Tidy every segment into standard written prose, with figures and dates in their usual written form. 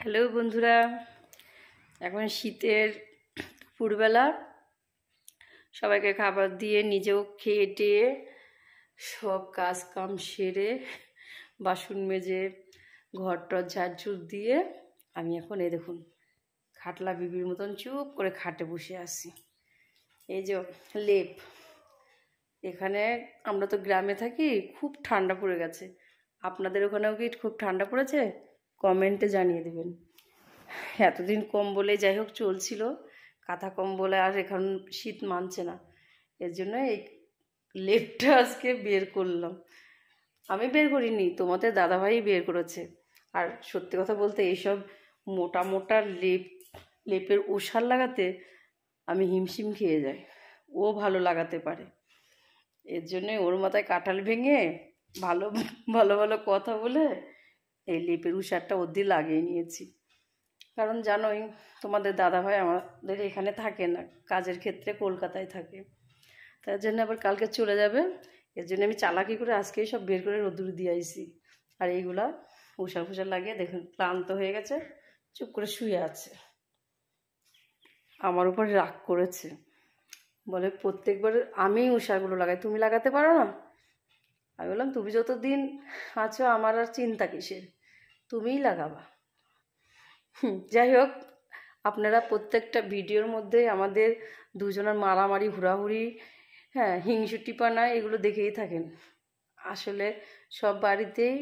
Hello বন্ধুরা, এখন শীতের দুপুরবেলা সবাইকে খাবার দিয়ে নিজেও খেয়ে টেয়ে সব কাজ কাম সেরে বাসন মেজে ঘর টর ঝাড়ঝুড় দিয়ে আমি এখন এই দেখুন খাটলা বিবির মতন চুপ করে খাটে বসে আছি। এই যে লেপ, এখানে আমরা তো গ্রামে থাকি, খুব ঠান্ডা পড়ে গেছে। আপনাদের ওখানেও কি খুব ঠান্ডা পড়েছে? কমেন্টে জানিয়ে দেবেন। এতদিন কম্বলে যাই হোক চলছিল, কাঁথা কম্বলে আর এখন শীত মানছে না, এর জন্য এই লেপটা আজকে বের করলাম। আমি বের করিনি, তোমাদের দাদাভাই বের করেছে। আর সত্যি কথা বলতে এইসব মোটা মোটা লেপের ওষার লাগাতে আমি হিমশিম খেয়ে যাই, ও ভালো লাগাতে পারে। এর জন্যই ওর মাথায় কাঁঠাল ভেঙে ভালো ভালো ভালো কথা বলে এই লেপের উষারটা ওর দিয়ে লাগিয়ে নিয়েছি। কারণ জানোই তোমাদের দাদাভাই আমাদের এখানে থাকে না, কাজের ক্ষেত্রে কলকাতায় থাকে, তার জন্য আবার কালকে চলে যাবে। এর জন্য আমি চালাকি করে আজকেই সব বের করে রোদ্দুরে দিয়ে আইছি। আর এইগুলা উষা ফুষা লাগিয়ে দেখুন ক্লান্ত হয়ে গেছে, চুপ করে শুয়ে আছে। আমার উপর রাগ করেছে, বলে প্রত্যেকবার আমি উষাগুলো লাগাই, তুমি লাগাতে পারো না? আমি বললাম তুমি যতদিন আছো আমার আর চিন্তা কিসের, তুমিই লাগাবা। যাই হোক, আপনারা প্রত্যেকটা ভিডিওর মধ্যে আমাদের দুজনের মারামারি হুড়াহুড়ি, হ্যাঁ হিংসুটিপানা, এগুলো দেখেই থাকেন। আসলে সব বাড়িতেই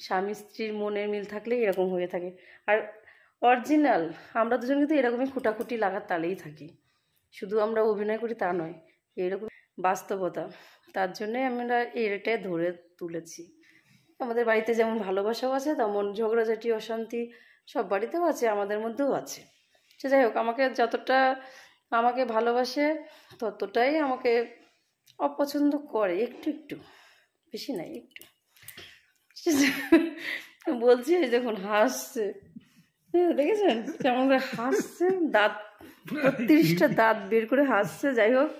স্বামী স্ত্রীর মনের মিল থাকলে এরকম হয়ে থাকে। আর অরিজিনাল আমরা দুজন কিন্তু এরকমই খুঁটাখুটি লাগার তালেই থাকি, শুধু আমরা অভিনয় করি তা নয়, এরকম বাস্তবতা। তার জন্যে আমরা এটাই ধরে তুলেছি। আমাদের বাড়িতে যেমন ভালোবাসাও আছে, তেমন ঝগড়াঝাটি অশান্তি সব বাড়িতেও আছে, আমাদের মধ্যেও আছে। সে যাই হোক, আমাকে যতটা আমাকে ভালোবাসে ততটাই আমাকে অপছন্দ করে, একটু একটু, বেশি নাই, একটু। বলছি এই দেখুন হাসছে, দেখেছেন কেমন করে হাসছে, দাঁত ৩২টা দাঁত বের করে হাসছে। যাই হোক,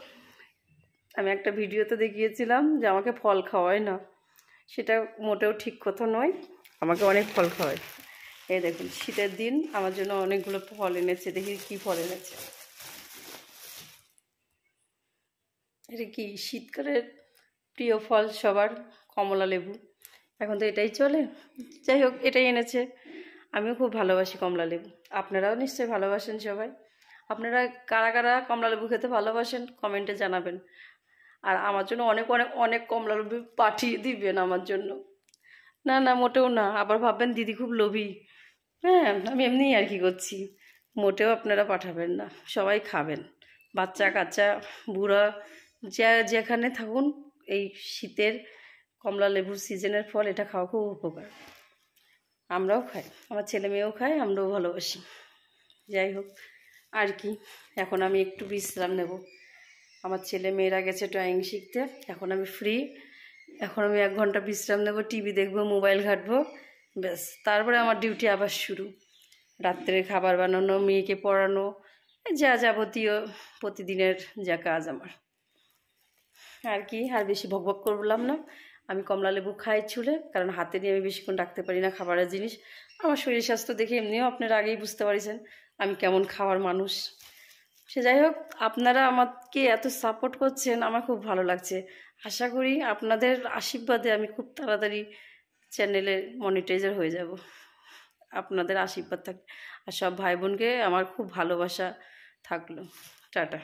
আমি একটা ভিডিওতে দেখিয়েছিলাম যে আমাকে ফল খাওয়ায় না, সেটা মোটেও ঠিক কথা নয়, আমাকে অনেক ফল খাওয়ায়। এই দেখুন শীতের দিন আমার জন্য অনেকগুলো ফল এনেছে, দেখি কি ফল এনেছে। এটা কি শীতকালের প্রিয় ফল সবার, কমলা লেবু, এখন তো এটাই চলে। যাই হোক, এটাই এনেছে। আমিও খুব ভালোবাসি কমলা লেবু, আপনারাও নিশ্চয়ই ভালোবাসেন সবাই। আপনারা কারা কারা কমলা লেবু খেতে ভালোবাসেন কমেন্টে জানাবেন। আর আমার জন্য অনেক অনেক অনেক কমলা লেবু পাঠিয়ে দিবেন আমার জন্য। না না, মোটেও না, আবার ভাববেন দিদি খুব লোভী। হ্যাঁ, আমি এমনিই আর কি করছি, মোটেও আপনারা পাঠাবেন না, সবাই খাবেন, বাচ্চা কাচ্চা বুড়া যেখানে থাকুন। এই শীতের কমলা লেবুর সিজনের ফল, এটা খাওয়া খুব উপকার। আমরাও খাই, আমার ছেলে মেয়েও খায়, আমরাও ভালোবাসি। যাই হোক, আর কি, এখন আমি একটু বিশ্রাম নেব। আমার ছেলে মেয়েরা গেছে ড্রয়িং শিখতে, এখন আমি ফ্রি। এখন আমি 1 ঘন্টা বিশ্রাম নেব, টিভি দেখবো, মোবাইল ঘাঁটবো, ব্যাস তারপরে আমার ডিউটি আবার শুরু। রাত্রে খাবার বানানো, মেয়েকে পড়ানো, যা যাবতীয় প্রতিদিনের যা কাজ আমার। আর কি, আর বেশি ভকভক করলাম না। আমি কমলা লেবু খাই ছুলে, কারণ হাতে নিয়ে আমি বেশিক্ষণ রাখতে পারি না খাবারের জিনিস। আমার শরীর স্বাস্থ্য দেখে এমনিও আপনারা আগেই বুঝতে পারছেন আমি কেমন খাওয়ার মানুষ। সে যাই হোক, আপনারা আমাকে এত সাপোর্ট করছেন, আমার খুব ভালো লাগছে। আশা করি আপনাদের আশীর্বাদে আমি খুব তাড়াতাড়ি চ্যানেলে মনিটাইজার হয়ে যাব, আপনাদের আশীর্বাদ থাকলে। আর সব ভাই বোনকে আমার খুব ভালোবাসা থাকলো। টাটা।